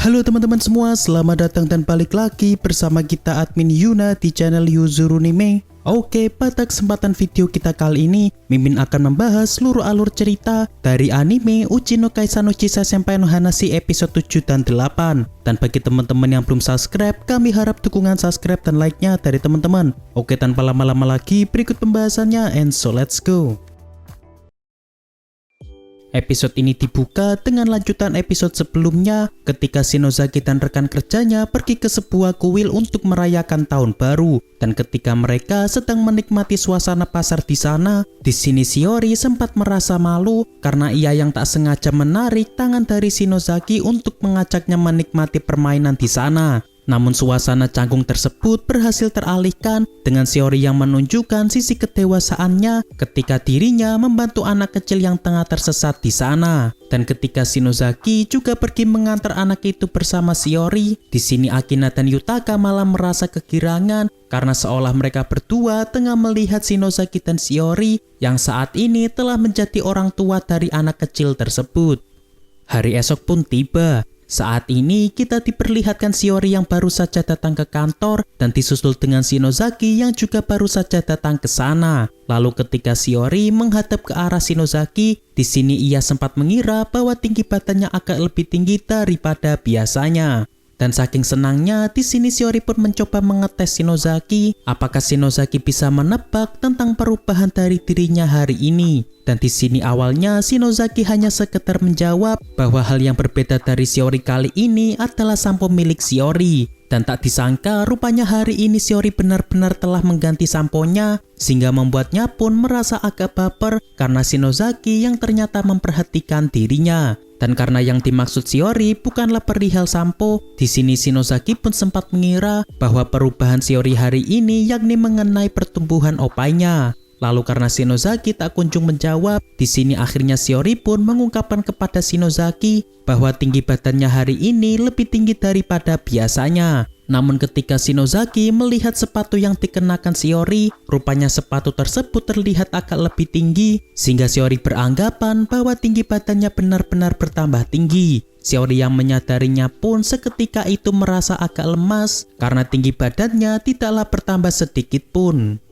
Halo teman-teman semua, selamat datang dan balik lagi bersama kita admin Yuna di channel Yuzurunime. Oke, pada kesempatan video kita kali ini, Mimin akan membahas seluruh alur cerita dari anime Uchi no Kaisa no Chisai Senpai no Hanashi episode 7 dan 8. Dan bagi teman-teman yang belum subscribe, kami harap dukungan subscribe dan like-nya dari teman-teman. Oke, tanpa lama-lama lagi, berikut pembahasannya, and so let's go. Episode ini dibuka dengan lanjutan episode sebelumnya ketika Shinozaki dan rekan kerjanya pergi ke sebuah kuil untuk merayakan tahun baru. Dan ketika mereka sedang menikmati suasana pasar di sana, di sini Shiori sempat merasa malu karena ia yang tak sengaja menarik tangan dari Shinozaki untuk mengajaknya menikmati permainan di sana. Namun suasana canggung tersebut berhasil teralihkan dengan Shiori yang menunjukkan sisi kedewasaannya ketika dirinya membantu anak kecil yang tengah tersesat di sana. Dan ketika Shinozaki juga pergi mengantar anak itu bersama Shiori, di sini Akina dan Yutaka malah merasa kegirangan karena seolah mereka berdua tengah melihat Shinozaki dan Shiori yang saat ini telah menjadi orang tua dari anak kecil tersebut. Hari esok pun tiba. Saat ini kita diperlihatkan Shiori yang baru saja datang ke kantor dan disusul dengan Shinozaki yang juga baru saja datang ke sana. Lalu ketika Shiori menghadap ke arah Shinozaki, di sini ia sempat mengira bahwa tinggi badannya agak lebih tinggi daripada biasanya. Dan saking senangnya, di sini Shiori pun mencoba mengetes Shinozaki, apakah Shinozaki bisa menebak tentang perubahan dari dirinya hari ini. Dan di sini awalnya Shinozaki hanya sekedar menjawab bahwa hal yang berbeda dari Shiori kali ini adalah sampo milik Shiori. Dan tak disangka rupanya hari ini Shiori benar-benar telah mengganti samponya, sehingga membuatnya pun merasa agak baper karena Shinozaki yang ternyata memperhatikan dirinya. Dan karena yang dimaksud Shiori bukanlah perihal sampo, di sini Shinozaki pun sempat mengira bahwa perubahan Shiori hari ini yakni mengenai pertumbuhan opainya. Lalu karena Shinozaki tak kunjung menjawab, di sini akhirnya Shiori pun mengungkapkan kepada Shinozaki bahwa tinggi badannya hari ini lebih tinggi daripada biasanya. Namun ketika Shinozaki melihat sepatu yang dikenakan Shiori, rupanya sepatu tersebut terlihat agak lebih tinggi, sehingga Shiori beranggapan bahwa tinggi badannya benar-benar bertambah tinggi. Shiori yang menyadarinya pun seketika itu merasa agak lemas karena tinggi badannya tidaklah bertambah sedikit pun.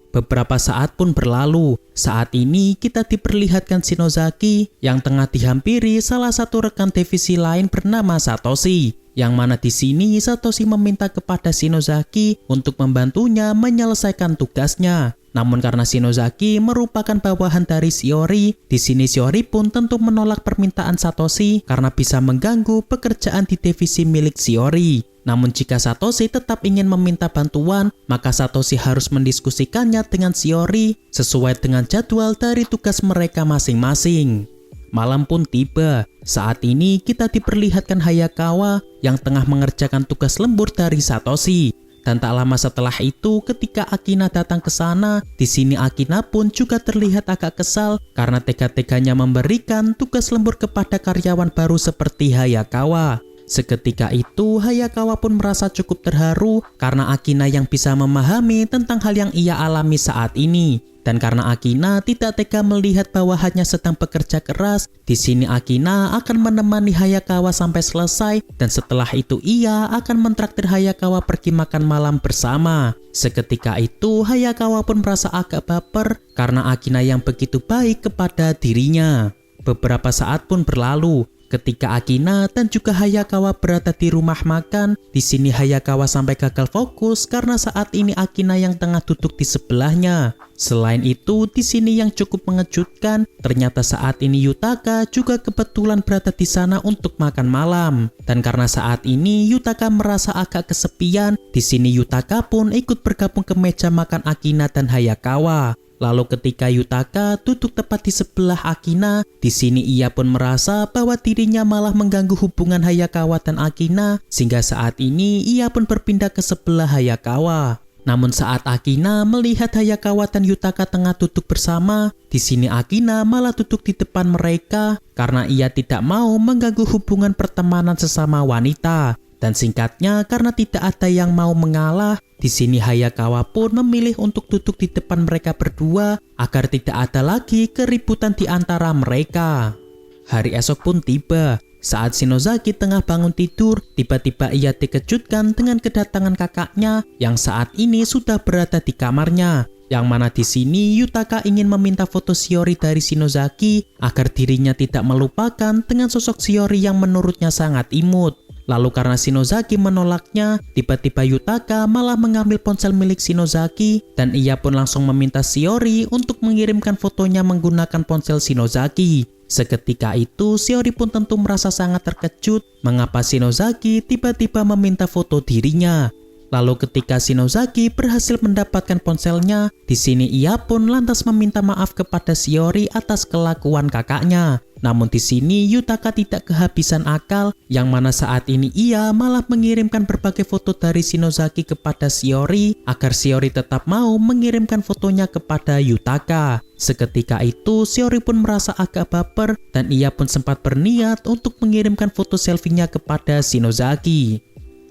Beberapa saat pun berlalu. Saat ini kita diperlihatkan Shinozaki yang tengah dihampiri salah satu rekan divisi lain bernama Satoshi. Yang mana di sini Satoshi meminta kepada Shinozaki untuk membantunya menyelesaikan tugasnya. Namun karena Shinozaki merupakan bawahan dari Shiori, di sini Shiori pun tentu menolak permintaan Satoshi karena bisa mengganggu pekerjaan di divisi milik Shiori. Namun jika Satoshi tetap ingin meminta bantuan, maka Satoshi harus mendiskusikannya dengan Shiori sesuai dengan jadwal dari tugas mereka masing-masing. Malam pun tiba. Saat ini kita diperlihatkan Hayakawa yang tengah mengerjakan tugas lembur dari Satoshi. Dan tak lama setelah itu ketika Akina datang ke sana, di sini Akina pun juga terlihat agak kesal karena tega-teganya memberikan tugas lembur kepada karyawan baru seperti Hayakawa. Seketika itu Hayakawa pun merasa cukup terharu karena Akina yang bisa memahami tentang hal yang ia alami saat ini. Dan karena Akina tidak tega melihat bahwa hanya sedang bekerja keras, di sini Akina akan menemani Hayakawa sampai selesai dan setelah itu ia akan mentraktir Hayakawa pergi makan malam bersama. Seketika itu Hayakawa pun merasa agak baper karena Akina yang begitu baik kepada dirinya. Beberapa saat pun berlalu. Ketika Akina dan juga Hayakawa berada di rumah makan, di sini Hayakawa sampai gagal fokus karena saat ini Akina yang tengah duduk di sebelahnya. Selain itu, di sini yang cukup mengejutkan, ternyata saat ini Yutaka juga kebetulan berada di sana untuk makan malam. Dan karena saat ini Yutaka merasa agak kesepian, di sini Yutaka pun ikut bergabung ke meja makan Akina dan Hayakawa. Lalu ketika Yutaka duduk tepat di sebelah Akina, di sini ia pun merasa bahwa dirinya malah mengganggu hubungan Hayakawa dan Akina, sehingga saat ini ia pun berpindah ke sebelah Hayakawa. Namun saat Akina melihat Hayakawa dan Yutaka tengah duduk bersama, di sini Akina malah duduk di depan mereka karena ia tidak mau mengganggu hubungan pertemanan sesama wanita. Dan singkatnya, karena tidak ada yang mau mengalah, di sini Hayakawa pun memilih untuk duduk di depan mereka berdua agar tidak ada lagi keributan di antara mereka. Hari esok pun tiba. Saat Shinozaki tengah bangun tidur, tiba-tiba ia dikejutkan dengan kedatangan kakaknya yang saat ini sudah berada di kamarnya. Yang mana di sini Yutaka ingin meminta foto Shiori dari Shinozaki agar dirinya tidak melupakan dengan sosok Shiori yang menurutnya sangat imut. Lalu karena Shinozaki menolaknya, tiba-tiba Yutaka malah mengambil ponsel milik Shinozaki dan ia pun langsung meminta Shiori untuk mengirimkan fotonya menggunakan ponsel Shinozaki. Seketika itu, Shiori pun tentu merasa sangat terkejut mengapa Shinozaki tiba-tiba meminta foto dirinya. Lalu ketika Shinozaki berhasil mendapatkan ponselnya, di sini ia pun lantas meminta maaf kepada Shiori atas kelakuan kakaknya. Namun di sini Yutaka tidak kehabisan akal, yang mana saat ini ia malah mengirimkan berbagai foto dari Shinozaki kepada Shiori agar Shiori tetap mau mengirimkan fotonya kepada Yutaka. Seketika itu Shiori pun merasa agak baper dan ia pun sempat berniat untuk mengirimkan foto selfie-nya kepada Shinozaki.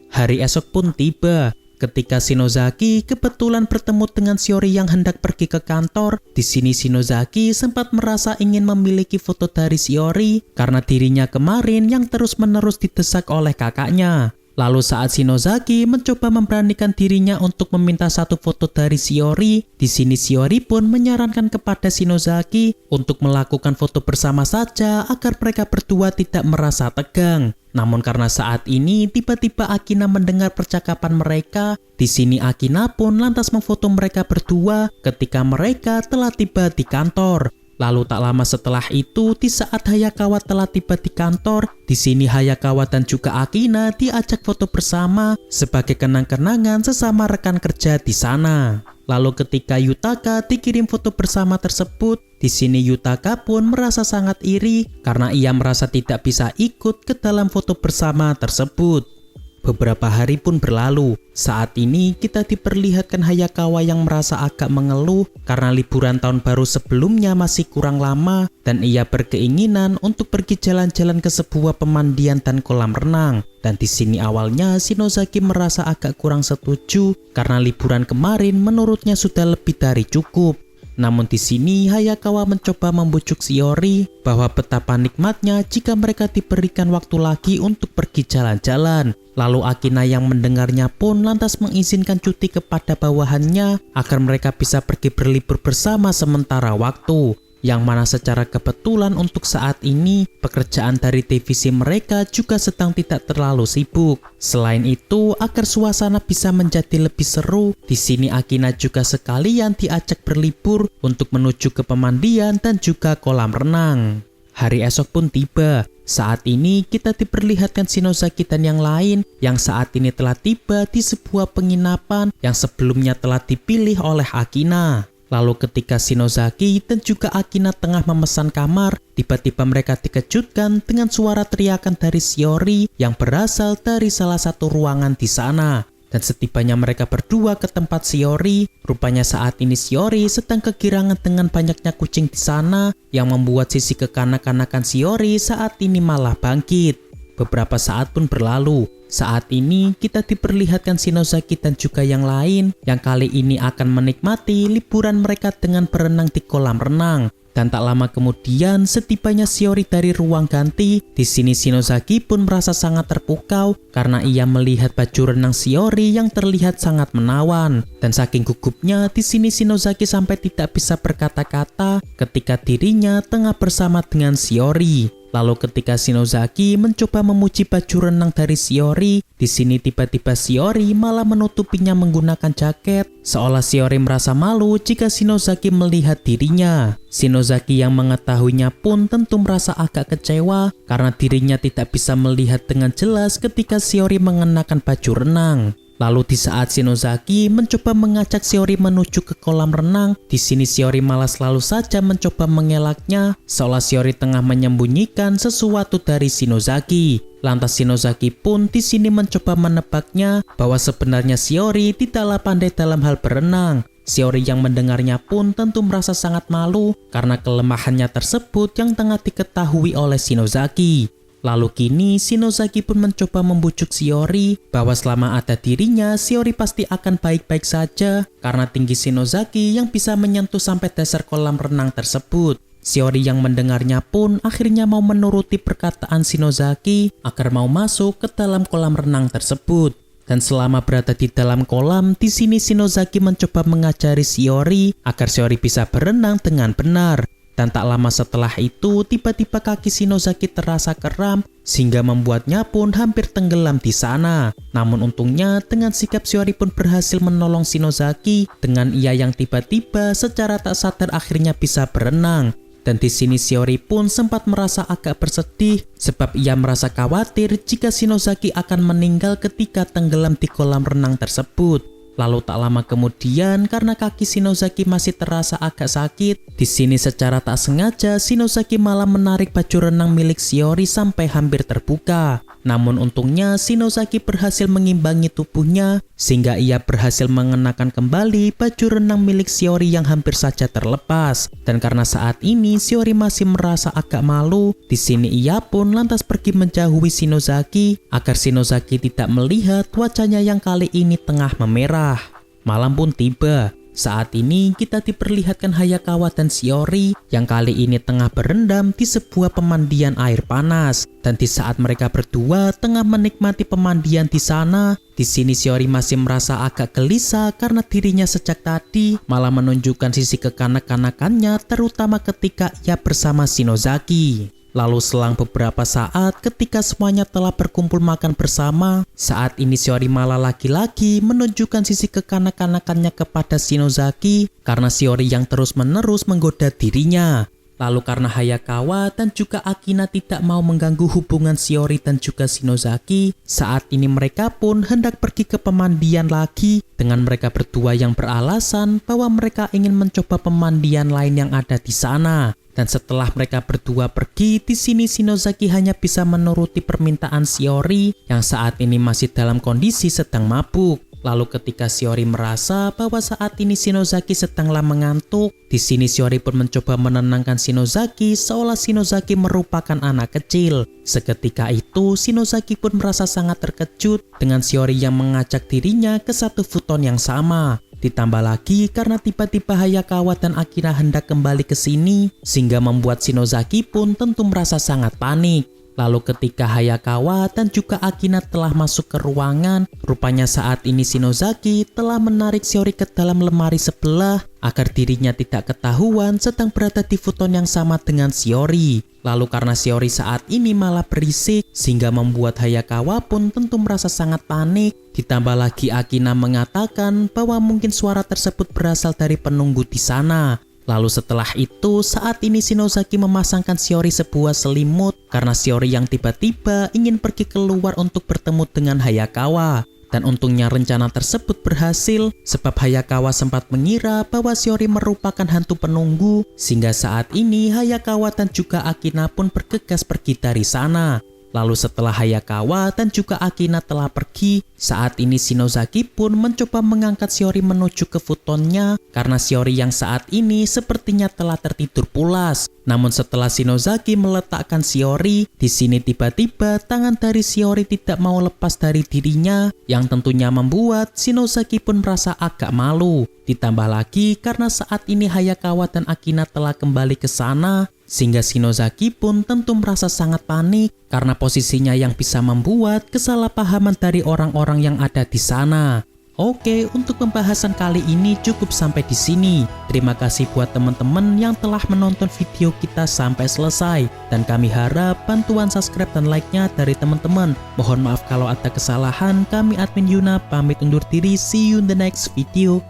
Hari esok pun tiba. Ketika Shinozaki kebetulan bertemu dengan Shiori yang hendak pergi ke kantor, di sini Shinozaki sempat merasa ingin memiliki foto dari Shiori karena dirinya kemarin yang terus-menerus didesak oleh kakaknya. Lalu saat Shinozaki mencoba memberanikan dirinya untuk meminta satu foto dari Shiori, di sini Shiori pun menyarankan kepada Shinozaki untuk melakukan foto bersama saja agar mereka berdua tidak merasa tegang. Namun karena saat ini tiba-tiba Akina mendengar percakapan mereka, di sini Akina pun lantas memfoto mereka berdua ketika mereka telah tiba di kantor. Lalu tak lama setelah itu, di saat Hayakawa telah tiba di kantor, di sini Hayakawa dan juga Akina diajak foto bersama sebagai kenang-kenangan sesama rekan kerja di sana. Lalu ketika Yutaka dikirim foto bersama tersebut, di sini Yutaka pun merasa sangat iri karena ia merasa tidak bisa ikut ke dalam foto bersama tersebut. Beberapa hari pun berlalu. Saat ini kita diperlihatkan Hayakawa yang merasa agak mengeluh karena liburan tahun baru sebelumnya masih kurang lama dan ia berkeinginan untuk pergi jalan-jalan ke sebuah pemandian dan kolam renang. Dan di sini awalnya Shinozaki merasa agak kurang setuju karena liburan kemarin menurutnya sudah lebih dari cukup. Namun di sini Hayakawa mencoba membujuk Shiori bahwa betapa nikmatnya jika mereka diberikan waktu lagi untuk pergi jalan-jalan. Lalu Akina yang mendengarnya pun lantas mengizinkan cuti kepada bawahannya agar mereka bisa pergi berlibur bersama sementara waktu. Yang mana secara kebetulan untuk saat ini pekerjaan dari divisi mereka juga sedang tidak terlalu sibuk. Selain itu, agar suasana bisa menjadi lebih seru, di sini Akina juga sekalian diajak berlibur untuk menuju ke pemandian dan juga kolam renang. Hari esok pun tiba. Saat ini kita diperlihatkan Shinozaki dan yang lain yang saat ini telah tiba di sebuah penginapan yang sebelumnya telah dipilih oleh Akina. Lalu ketika Shinozaki dan juga Akina tengah memesan kamar, tiba-tiba mereka dikejutkan dengan suara teriakan dari Shiori yang berasal dari salah satu ruangan di sana. Dan setibanya mereka berdua ke tempat Shiori, rupanya saat ini Shiori sedang kegirangan dengan banyaknya kucing di sana yang membuat sisi kekanak-kanakan Shiori saat ini malah bangkit. Beberapa saat pun berlalu. Saat ini kita diperlihatkan Shinozaki dan juga yang lain yang kali ini akan menikmati liburan mereka dengan berenang di kolam renang. Dan tak lama kemudian setibanya Shiori dari ruang ganti, di sini Shinozaki pun merasa sangat terpukau karena ia melihat baju renang Shiori yang terlihat sangat menawan. Dan saking gugupnya, di sini Shinozaki sampai tidak bisa berkata-kata ketika dirinya tengah bersama dengan Shiori. Lalu ketika Shinozaki mencoba memuji baju renang dari Shiori, di sini tiba-tiba Shiori malah menutupinya menggunakan jaket, seolah Shiori merasa malu jika Shinozaki melihat dirinya. Shinozaki yang mengetahuinya pun tentu merasa agak kecewa karena dirinya tidak bisa melihat dengan jelas ketika Shiori mengenakan baju renang. Lalu di saat Shinozaki mencoba mengajak Shiori menuju ke kolam renang, di sini Shiori malah selalu saja mencoba mengelaknya, seolah Shiori tengah menyembunyikan sesuatu dari Shinozaki. Lantas Shinozaki pun di sini mencoba menebaknya bahwa sebenarnya Shiori tidaklah pandai dalam hal berenang. Shiori yang mendengarnya pun tentu merasa sangat malu karena kelemahannya tersebut yang tengah diketahui oleh Shinozaki. Lalu kini Shinozaki pun mencoba membujuk Shiori bahwa selama ada dirinya, Shiori pasti akan baik-baik saja karena tinggi Shinozaki yang bisa menyentuh sampai dasar kolam renang tersebut. Shiori yang mendengarnya pun akhirnya mau menuruti perkataan Shinozaki agar mau masuk ke dalam kolam renang tersebut. Dan selama berada di dalam kolam, di sini Shinozaki mencoba mengajari Shiori agar Shiori bisa berenang dengan benar. Dan tak lama setelah itu, tiba-tiba kaki Shinozaki terasa kram sehingga membuatnya pun hampir tenggelam di sana. Namun untungnya dengan sikap Shiori pun berhasil menolong Shinozaki dengan ia yang tiba-tiba secara tak sadar akhirnya bisa berenang. Dan di sini Shiori pun sempat merasa agak bersedih sebab ia merasa khawatir jika Shinozaki akan meninggal ketika tenggelam di kolam renang tersebut. Lalu tak lama kemudian karena kaki Shinozaki masih terasa agak sakit, di sini secara tak sengaja Shinozaki malah menarik baju renang milik Shiori sampai hampir terbuka. Namun untungnya Shinozaki berhasil mengimbangi tubuhnya sehingga ia berhasil mengenakan kembali baju renang milik Shiori yang hampir saja terlepas. Dan karena saat ini Shiori masih merasa agak malu, di sini ia pun lantas pergi menjauhi Shinozaki agar Shinozaki tidak melihat wajahnya yang kali ini tengah memerah. Malam pun tiba. Saat ini kita diperlihatkan Hayakawa dan Shiori yang kali ini tengah berendam di sebuah pemandian air panas. Dan di saat mereka berdua tengah menikmati pemandian di sana, di sini Shiori masih merasa agak gelisah karena dirinya sejak tadi malah menunjukkan sisi kekanak-kanakannya terutama ketika ia bersama Shinozaki. Lalu selang beberapa saat ketika semuanya telah berkumpul makan bersama, saat ini Shiori malah lagi-lagi menunjukkan sisi kekanak-kanakannya kepada Shinozaki karena Shiori yang terus-menerus menggoda dirinya. Lalu karena Hayakawa dan juga Akina tidak mau mengganggu hubungan Shiori dan juga Shinozaki, saat ini mereka pun hendak pergi ke pemandian lagi dengan mereka berdua yang beralasan bahwa mereka ingin mencoba pemandian lain yang ada di sana. Dan setelah mereka berdua pergi, di sini Shinozaki hanya bisa menuruti permintaan Shiori yang saat ini masih dalam kondisi sedang mabuk. Lalu ketika Shiori merasa bahwa saat ini Shinozaki sedanglah mengantuk, di sini Shiori pun mencoba menenangkan Shinozaki seolah Shinozaki merupakan anak kecil. Seketika itu Shinozaki pun merasa sangat terkejut dengan Shiori yang mengajak dirinya ke satu futon yang sama. Ditambah lagi karena tiba-tiba Hayakawa dan Akina hendak kembali ke sini sehingga membuat Shinozaki pun tentu merasa sangat panik. Lalu ketika Hayakawa dan juga Akina telah masuk ke ruangan, rupanya saat ini Shinozaki telah menarik Shiori ke dalam lemari sebelah agar dirinya tidak ketahuan sedang berada di futon yang sama dengan Shiori. Lalu karena Shiori saat ini malah berisik sehingga membuat Hayakawa pun tentu merasa sangat panik. Ditambah lagi Akina mengatakan bahwa mungkin suara tersebut berasal dari penunggu di sana. Lalu setelah itu saat ini Shinozaki memasangkan Shiori sebuah selimut karena Shiori yang tiba-tiba ingin pergi keluar untuk bertemu dengan Hayakawa. Dan untungnya rencana tersebut berhasil sebab Hayakawa sempat mengira bahwa Shiori merupakan hantu penunggu sehingga saat ini Hayakawa dan juga Akina pun bergegas pergi dari sana. Lalu setelah Hayakawa dan juga Akina telah pergi, saat ini Shinozaki pun mencoba mengangkat Shiori menuju ke futonnya karena Shiori yang saat ini sepertinya telah tertidur pulas. Namun setelah Shinozaki meletakkan Shiori, di sini tiba-tiba tangan dari Shiori tidak mau lepas dari dirinya yang tentunya membuat Shinozaki pun merasa agak malu. Ditambah lagi karena saat ini Hayakawa dan Akina telah kembali ke sana sehingga Shinozaki pun tentu merasa sangat panik karena posisinya yang bisa membuat kesalahpahaman dari orang-orang yang ada di sana. Oke, untuk pembahasan kali ini cukup sampai di sini. Terima kasih buat teman-teman yang telah menonton video kita sampai selesai. Dan kami harap bantuan subscribe dan like-nya dari teman-teman. Mohon maaf kalau ada kesalahan. Kami admin Yuna pamit undur diri. See you in the next video.